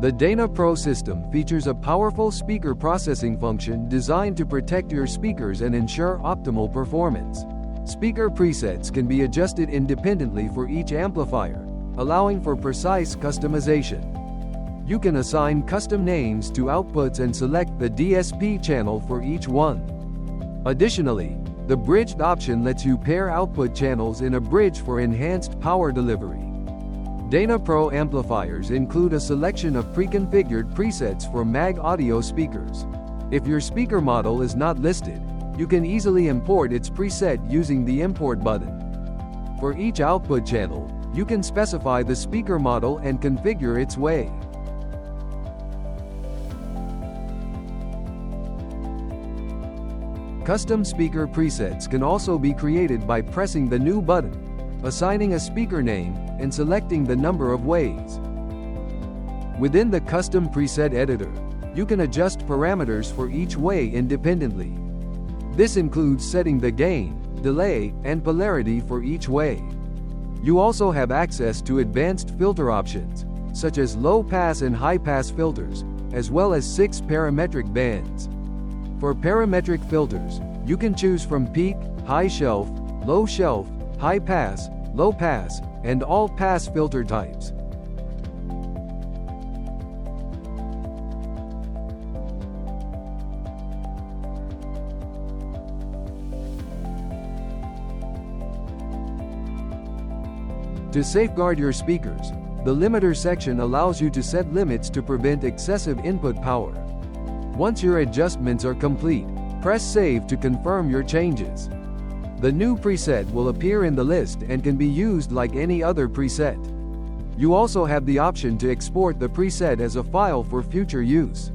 The Dana Pro system features a powerful speaker processing function designed to protect your speakers and ensure optimal performance. Speaker presets can be adjusted independently for each amplifier, allowing for precise customization. You can assign custom names to outputs and select the DSP channel for each one. Additionally, the bridged option lets you pair output channels in a bridge for enhanced power delivery. Dana Pro amplifiers include a selection of pre-configured presets for mag audio speakers. If your speaker model is not listed, you can easily import its preset using the Import button. For each output channel, you can specify the speaker model and configure its way. Custom speaker presets can also be created by pressing the New button, assigning a speaker name, and selecting the number of ways. Within the custom preset editor, you can adjust parameters for each way independently. This includes setting the gain, delay, and polarity for each way. You also have access to advanced filter options, such as low-pass and high-pass filters, as well as 6 parametric bands. For parametric filters, you can choose from peak, high shelf, low shelf, high pass, low pass, and all pass filter types. To safeguard your speakers, the limiter section allows you to set limits to prevent excessive input power. Once your adjustments are complete, press Save to confirm your changes. The new preset will appear in the list and can be used like any other preset. You also have the option to export the preset as a file for future use.